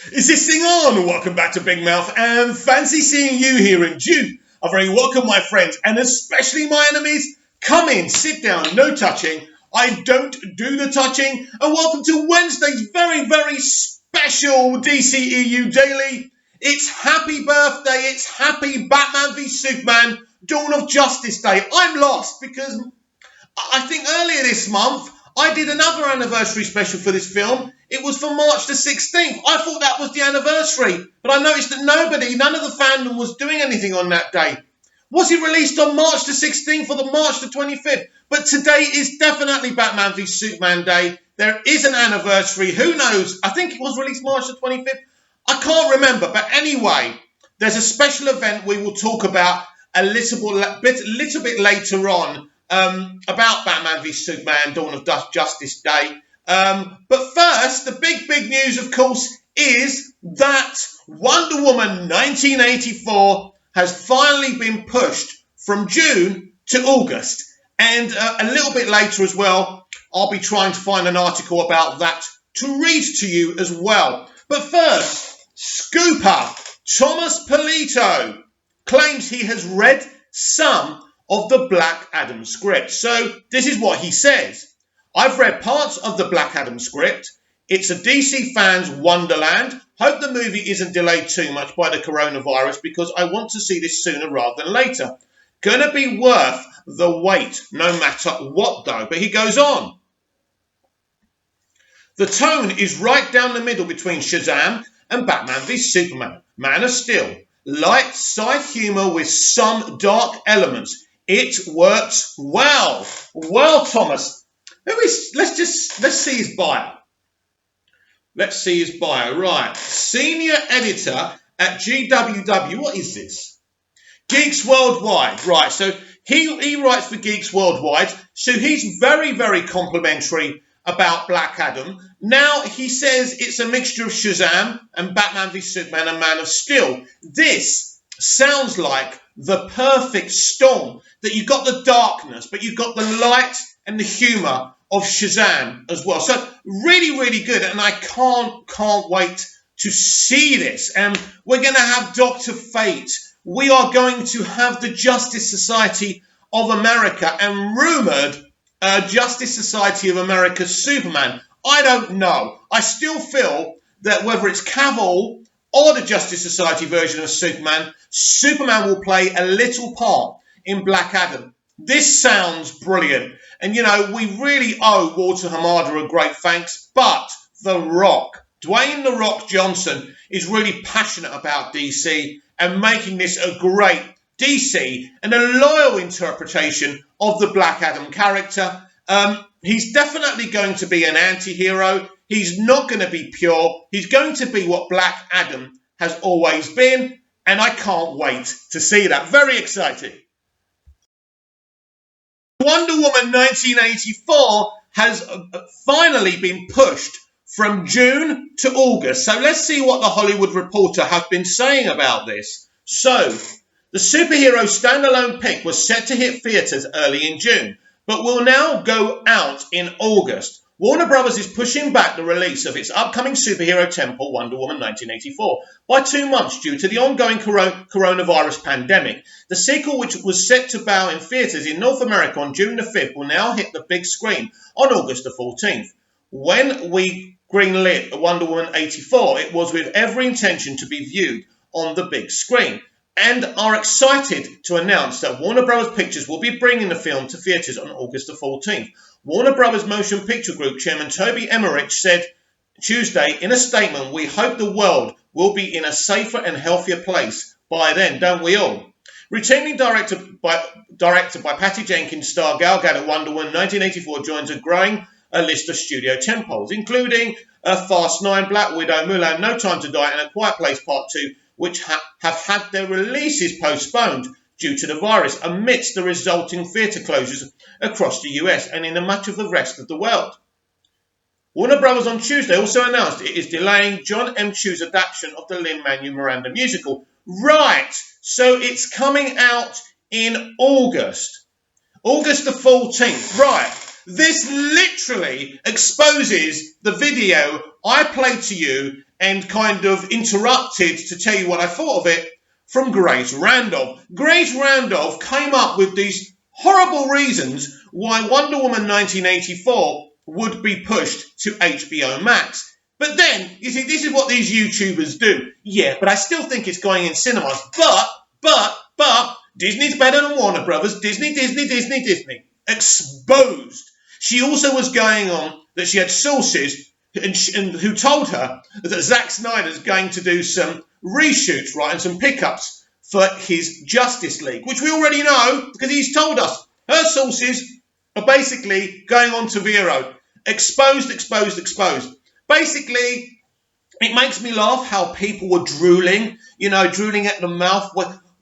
Is this thing on? Welcome back to Big Mouth and fancy seeing you here in June. A very welcome, my friends, and especially my enemies. Come in, sit down, no touching. I don't do the touching. And welcome to Wednesday's very, very special DCEU Daily. It's happy birthday, it's happy Batman v Superman, Dawn of Justice Day. I'm lost because I think earlier this month I did another anniversary special for this film. It was for March the 16th. I thought that was the anniversary, but I noticed that none of the fandom was doing anything on that day. Was it released on March the 16th or the March the 25th? But today is definitely Batman v Superman Day. There is an anniversary. Who knows? I think it was released March the 25th. I can't remember. But anyway, there's a special event we will talk about a little bit later on about Batman v Superman, Dawn of Justice Day. But first, the big news, of course, is that Wonder Woman 1984 has finally been pushed from June to August. And a little bit later as well, I'll be trying to find an article about that to read to you as well. But first, Scooper Thomas Polito claims he has read some of the Black Adam script. So this is what he says. I've read parts of the Black Adam script. It's a DC fan's wonderland. Hope the movie isn't delayed too much by the coronavirus because I want to see this sooner rather than later. Gonna be worth the wait, no matter what though. But he goes on. The tone is right down the middle between Shazam and Batman v Superman. Man of Steel. Light side humour with some dark elements. It works well. Well, Thomas. Let's see his bio. Let's see his bio. Right. Senior editor at GWW. What is this? Geeks Worldwide. Right. So he writes for Geeks Worldwide. So he's very, very complimentary about Black Adam. Now he says it's a mixture of Shazam and Batman v Superman and Man of Steel. This sounds like the perfect storm. That you've got the darkness, but you've got the light and the humour of Shazam as well. So really, really good. And I can't wait to see this. And we're going to have Dr. Fate. We are going to have the Justice Society of America and rumoured Justice Society of America Superman. I don't know. I still feel that whether it's Cavill or the Justice Society version of Superman, Superman will play a little part in Black Adam. This sounds brilliant. And, you know, we really owe Walter Hamada a great thanks. But The Rock, Dwayne The Rock Johnson, is really passionate about DC and making this a great DC and a loyal interpretation of the Black Adam character. He's definitely going to be an anti-hero. He's not going to be pure. He's going to be what Black Adam has always been. And I can't wait to see that. Very exciting. Wonder Woman 1984 has finally been pushed from June to August. So let's see what the Hollywood Reporter have been saying about this. So, the superhero standalone pick was set to hit theatres early in June, but will now go out in August. Warner Bros. Is pushing back the release of its upcoming superhero temple, Wonder Woman 1984, by 2 months due to the ongoing coronavirus pandemic. The sequel, which was set to bow in theatres in North America on June the 5th, will now hit the big screen on August the 14th. When we greenlit Wonder Woman 84, it was with every intention to be viewed on the big screen, and are excited to announce that Warner Bros. Pictures will be bringing the film to theatres on August the 14th. Warner Bros. Motion Picture Group Chairman Toby Emmerich said Tuesday in a statement, "We hope the world will be in a safer and healthier place by then, don't we all?" Retaining director by Patty Jenkins star Gal Gadot, Wonder Woman 1984 joins a growing list of studio tentpoles, including Fast 9, Black Widow, Mulan, No Time to Die, and A Quiet Place Part 2, which have had their releases postponed due to the virus amidst the resulting theatre closures across the US and in much of the rest of the world. Warner Bros. On Tuesday also announced it is delaying John M. Chu's adaptation of the Lin-Manuel Miranda musical. Right, so it's coming out in August. August the 14th. Right, This literally exposes the video I played to you and kind of interrupted to tell you what I thought of it from Grace Randolph. Grace Randolph came up with these horrible reasons why Wonder Woman 1984 would be pushed to HBO Max. But then, you see, this is what these YouTubers do. Yeah, but I still think it's going in cinemas. But, Disney's better than Warner Brothers. Disney. Exposed. She also was going on that she had sources and who told her that Zack Snyder's going to do some reshoots, right, and some pickups for his Justice League, which we already know because he's told us. Her sources are basically going on to Vero. Exposed. Basically, it makes me laugh how people were drooling at the mouth.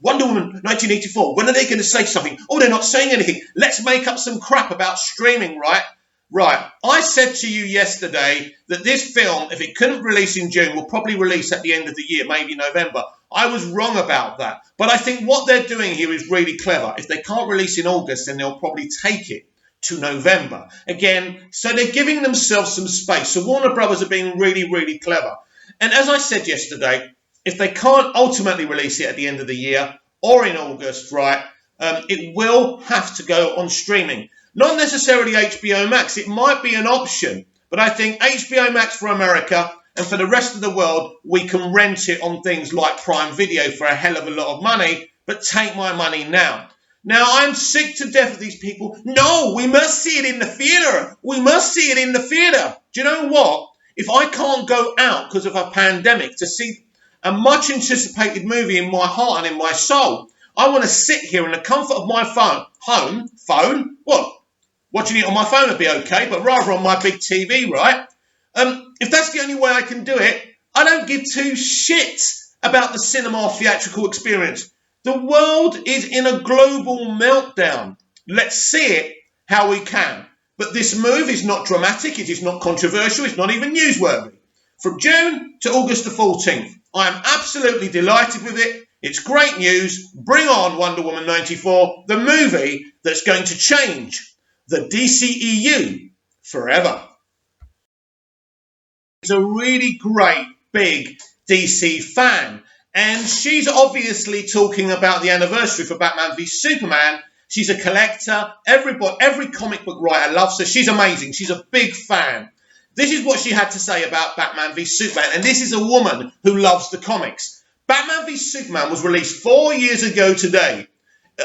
Wonder Woman 1984, when are they going to say something? Oh, they're not saying anything. Let's make up some crap about streaming, right? Right. I said to you yesterday that this film, if it couldn't release in June, will probably release at the end of the year, maybe November. I was wrong about that. But I think what they're doing here is really clever. If they can't release in August, then they'll probably take it to November. Again, so they're giving themselves some space. So Warner Brothers are being really, really clever. And as I said yesterday, if they can't ultimately release it at the end of the year or in August, right, it will have to go on streaming. Not necessarily HBO Max. It might be an option, but I think HBO Max for America and for the rest of the world, we can rent it on things like Prime Video for a hell of a lot of money, but take my money now. Now, I'm sick to death of these people. No, we must see it in the theatre. We must see it in the theatre. Do you know what? If I can't go out because of a pandemic to see a much anticipated movie in my heart and in my soul, I want to sit here in the comfort of my phone, what? Watching it on my phone would be okay, but rather on my big TV, right? If that's the only way I can do it, I don't give two shits about the cinema theatrical experience. The world is in a global meltdown. Let's see it how we can. But this move is not dramatic, it is not controversial, it's not even newsworthy. From June to August the 14th, I am absolutely delighted with it. It's great news. Bring on Wonder Woman 94, the movie that's going to change the DCEU forever. She's a really great big DC fan, and she's obviously talking about the anniversary for Batman v Superman. She's a collector. Every comic book writer loves her. She's amazing. She's a big fan. This is what she had to say about Batman v Superman, and this is a woman who loves the comics. Batman v Superman was released 4 years ago today.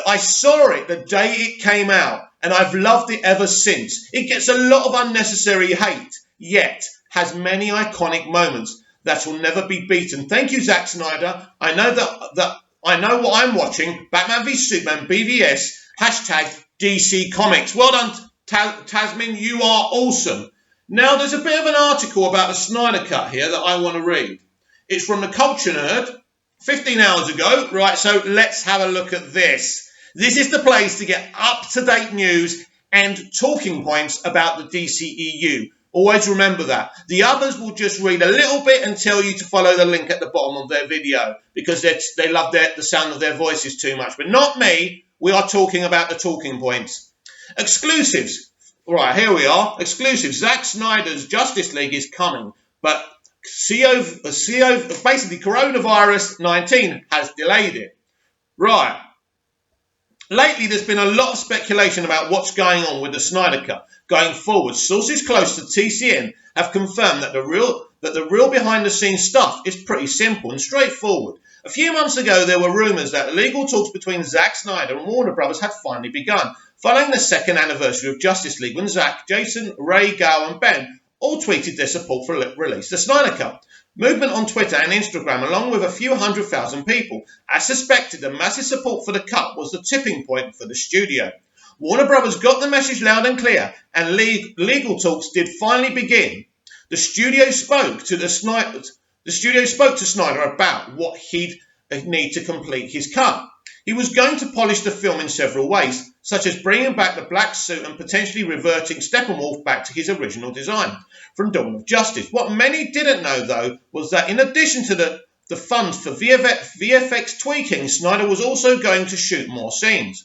I saw it the day it came out, and I've loved it ever since. It gets a lot of unnecessary hate, yet has many iconic moments that will never be beaten. Thank you, Zack Snyder. I know that I know what I'm watching. Batman v Superman, BVS, hashtag DC Comics. Well done, Tasmin. You are awesome. Now, there's a bit of an article about the Snyder Cut here that I want to read. It's from the Culture Nerd, 15 hours ago. Right, so let's have a look at this. This is the place to get up-to-date news and talking points about the DCEU. Always remember that. The others will just read a little bit and tell you to follow the link at the bottom of their video because they love the sound of their voices too much. But not me. We are talking about the talking points. Exclusives. Right, here we are. Exclusives. Zack Snyder's Justice League is coming, but basically coronavirus-19 has delayed it. Right. Lately, there's been a lot of speculation about what's going on with the Snyder Cut. Going forward, sources close to TCN have confirmed that the real behind-the-scenes stuff is pretty simple and straightforward. A few months ago, there were rumours that legal talks between Zack Snyder and Warner Brothers had finally begun, following the second anniversary of Justice League when Zack, Jason, Ray, Gal and Ben all tweeted their support for release the Snyder Cut. Movement on Twitter and Instagram, along with a few 100,000 people, as suspected the massive support for the cut was the tipping point for the studio. Warner Brothers got the message loud and clear, and legal talks did finally begin. The studio spoke to Snyder about what he'd need to complete his cut. He was going to polish the film in several ways, such as bringing back the black suit and potentially reverting Steppenwolf back to his original design from Dawn of Justice. What many didn't know, though, was that in addition to the funds for VFX tweaking, Snyder was also going to shoot more scenes.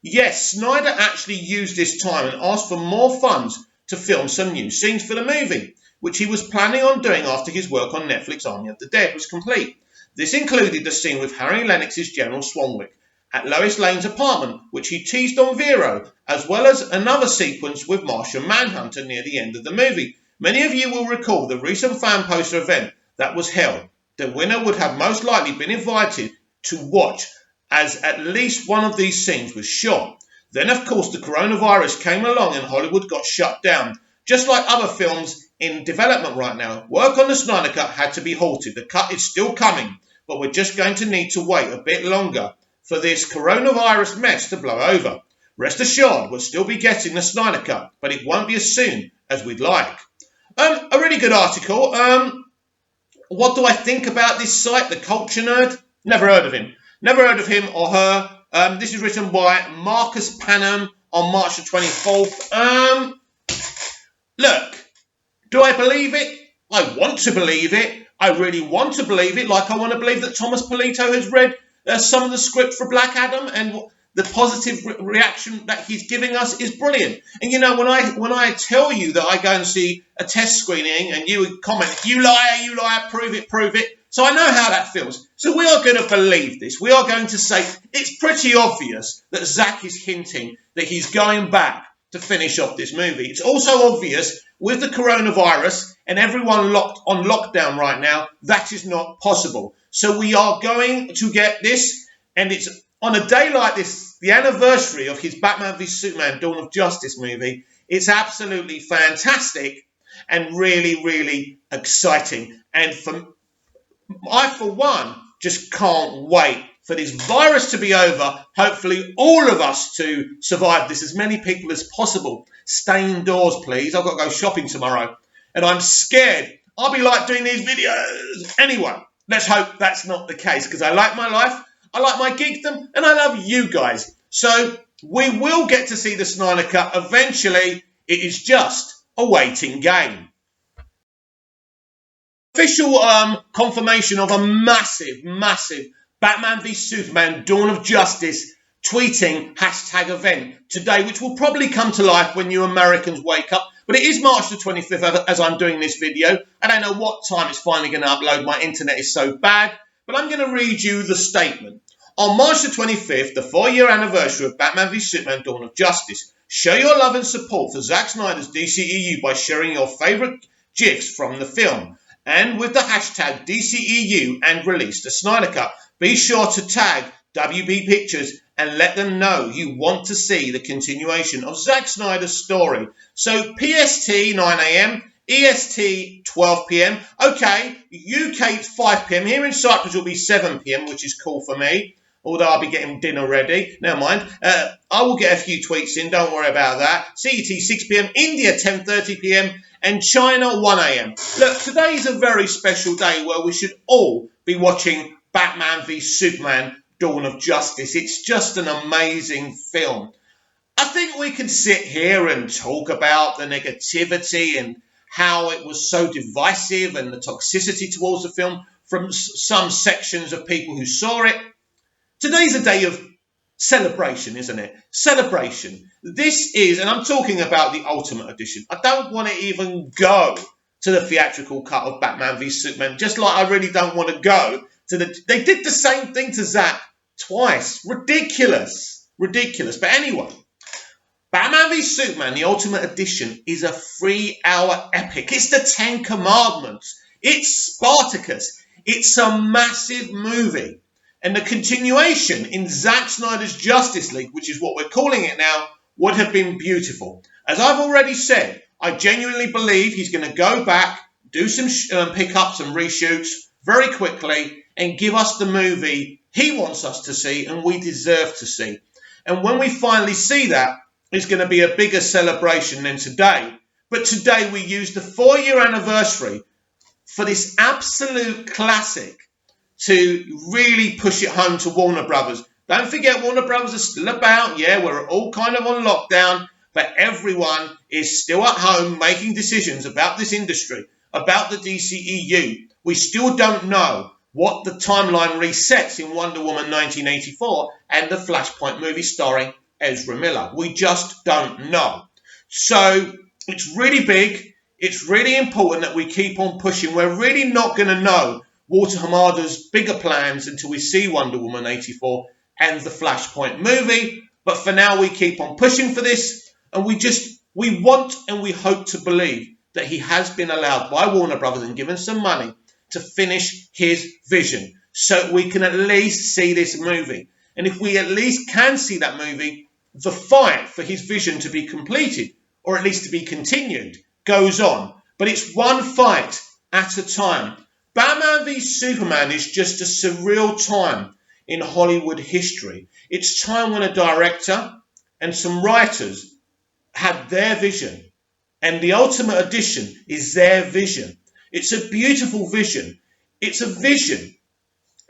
Yes, Snyder actually used this time and asked for more funds to film some new scenes for the movie, which he was planning on doing after his work on Netflix Army of the Dead was complete. This included the scene with Harry Lennox's General Swanwick at Lois Lane's apartment, which he teased on Vero, as well as another sequence with Martian Manhunter near the end of the movie. Many of you will recall the recent fan poster event that was held. The winner would have most likely been invited to watch as at least one of these scenes was shot. Then, of course, the coronavirus came along and Hollywood got shut down. Just like other films in development right now, work on the Snyder Cut had to be halted. The cut is still coming, but we're just going to need to wait a bit longer for this coronavirus mess to blow over. Rest assured, we'll still be getting the Snyder Cut, but it won't be as soon as we'd like. A really good article. What do I think about this site, The Culture Nerd? Never heard of him. Never heard of him or her. This is written by Marcus Panham on March the 24th. Look, do I believe it? I want to believe it. I really want to believe it, like I want to believe that Thomas Polito has read some of the script for Black Adam, and the positive reaction that he's giving us is brilliant. And you know, when I tell you that I go and see a test screening and you comment, you liar, prove it. So I know how that feels. So we are going to believe this. We are going to say it's pretty obvious that Zack is hinting that he's going back to finish off this movie. It's also obvious with the coronavirus and everyone locked on lockdown right now, that is not possible. So we are going to get this, and it's on a day like this, the anniversary of his Batman v Superman Dawn of Justice movie. It's absolutely fantastic and really, really exciting. And I, for one, just can't wait for this virus to be over. Hopefully all of us to survive this, as many people as possible. Stay indoors, please. I've got to go shopping tomorrow, and I'm scared I'll be like doing these videos. Anyway, let's hope that's not the case, because I like my life, I like my geekdom, and I love you guys. So we will get to see the Snyder Cut eventually. It is just a waiting game. Official confirmation of a massive Batman v Superman Dawn of Justice tweeting #event today, which will probably come to life when you Americans wake up. But it is March the 25th as I'm doing this video. I don't know what time it's finally going to upload. My internet is so bad. But I'm going to read you the statement. On March the 25th, the 4-year anniversary of Batman v Superman Dawn of Justice, show your love and support for Zack Snyder's DCEU by sharing your favourite GIFs from the film. And with the #DCEU and release the Snyder Cut, be sure to tag WB Pictures and let them know you want to see the continuation of Zack Snyder's story. So PST 9 AM, EST 12 PM. Okay, UK 5 PM. Here in Cyprus will be 7 PM, which is cool for me. Although I'll be getting dinner ready. Never mind. I will get a few tweets in. Don't worry about that. CET 6 PM. India 10:30 PM. And China 1 AM. Look, today is a very special day where we should all be watching Batman v Superman Dawn of Justice. It's just an amazing film. I think we can sit here and talk about the negativity and how it was so divisive and the toxicity towards the film from some sections of people who saw it. Today's a day of celebration, isn't it? Celebration. This is, and I'm talking about the Ultimate Edition. I don't want to even go to the theatrical cut of Batman v Superman, just like I really don't want to go to they did the same thing to Zack twice. Ridiculous. But anyway, Batman v Superman, the Ultimate Edition, is a 3-hour epic. It's the 10 Commandments. It's Spartacus. It's a massive movie. And the continuation in Zack Snyder's Justice League, which is what we're calling it now, would have been beautiful. As I've already said, I genuinely believe he's going to go back, do some pickups and reshoots very quickly, and give us the movie he wants us to see and we deserve to see. And when we finally see that, it's going to be a bigger celebration than today. But today we use the 4-year anniversary for this absolute classic to really push it home to Warner Brothers. Don't forget, Warner Brothers are still about. Yeah, we're all kind of on lockdown, but everyone is still at home making decisions about this industry, about the DCEU. We still don't know what the timeline resets in Wonder Woman 1984 and the Flashpoint movie starring Ezra Miller. We just don't know. So it's really big. It's really important that we keep on pushing. We're really not going to know Walter Hamada's bigger plans until we see Wonder Woman 84 and the Flashpoint movie. But for now, we keep on pushing for this. And we want and we hope to believe that he has been allowed by Warner Brothers and given some money to finish his vision so we can at least see this movie. And if we at least can see that movie, the fight for his vision to be completed, or at least to be continued, goes on. But it's one fight at a time. Batman v Superman is just a surreal time in Hollywood history. It's time when a director and some writers had their vision, and the Ultimate Edition is their vision. It's a beautiful vision. It's a vision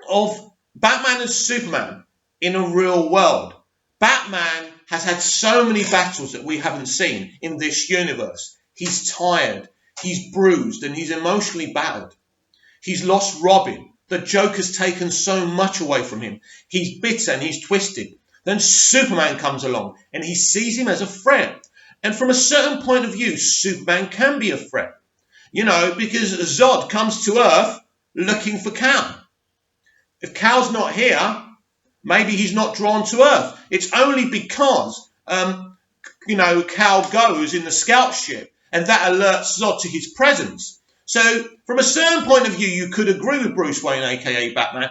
of Batman and Superman in a real world. Batman has had so many battles that we haven't seen in this universe. He's tired, he's bruised, and he's emotionally battered. He's lost Robin. The Joker's taken so much away from him. He's bitter and he's twisted. Then Superman comes along and he sees him as a threat. And from a certain point of view, Superman can be a threat. You know, because Zod comes to Earth looking for Kal. If Kal's not here, maybe he's not drawn to Earth. It's only because, Kal goes in the scout ship and that alerts Zod to his presence. So from a certain point of view, you could agree with Bruce Wayne, a.k.a. Batman.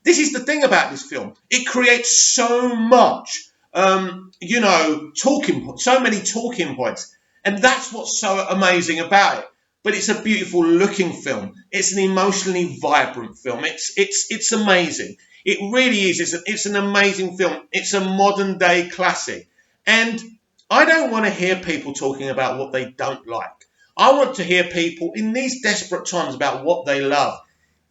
This is the thing about this film. It creates so much, so many talking points. And that's what's so amazing about it. But it's a beautiful looking film. It's an emotionally vibrant film. It's amazing. It really is. It's an amazing film. It's a modern day classic. And I don't want to hear people talking about what they don't like. I want to hear people in these desperate times about what they love.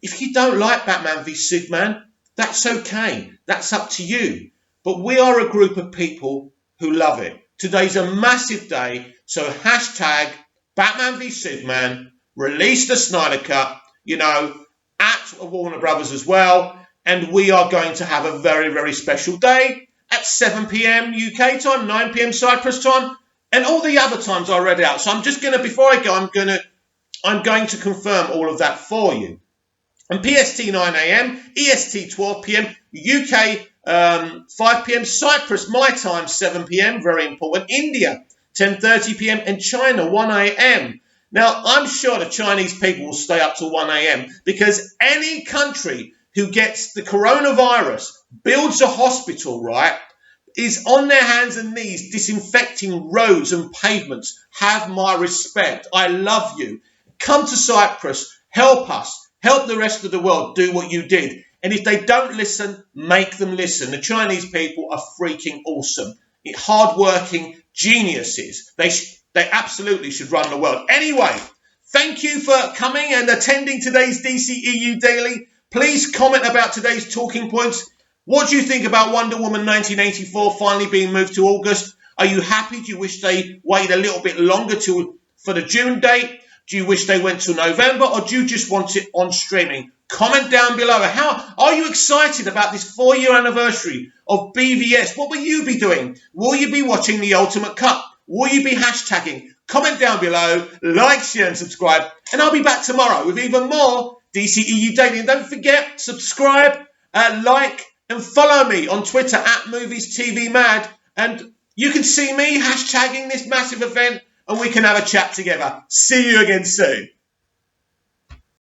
If you don't like Batman v Superman, that's okay. That's up to you. But we are a group of people who love it. Today's a massive day. So hashtag Batman v Superman, release the Snyder Cut, at Warner Brothers as well. And we are going to have a very, very special day at 7 p.m. UK time, 9 p.m. Cyprus time, and all the other times I read out. So I'm just going to, before I go, I'm going to confirm all of that for you. And PST 9 a.m., EST 12 p.m., UK 5 p.m., Cyprus, my time, 7 p.m., very important, India, 10:30 p.m., and China, 1 a.m. Now, I'm sure the Chinese people will stay up till 1 a.m. because any country who gets the coronavirus, builds a hospital, right, is on their hands and knees disinfecting roads and pavements. Have my respect. I love you. Come to Cyprus. Help us. Help the rest of the world do what you did. And if they don't listen, make them listen. The Chinese people are freaking awesome. Hard-working geniuses. They absolutely should run the world. Anyway, thank you for coming and attending today's DCEU Daily. Please comment about today's talking points. What do you think about Wonder Woman 1984 finally being moved to August? Are you happy? Do you wish they waited a little bit longer for the June date? Do you wish they went to November, or do you just want it on streaming? Comment down below. How are you excited about this 4-year anniversary of BVS? What will you be doing? Will you be watching the Ultimate Cut? Will you be hashtagging? Comment down below, like, share and subscribe. And I'll be back tomorrow with even more DCEU Daily. And don't forget, subscribe, like and follow me on Twitter at Movies TV Mad. And you can see me hashtagging this massive event and we can have a chat together. See you again soon.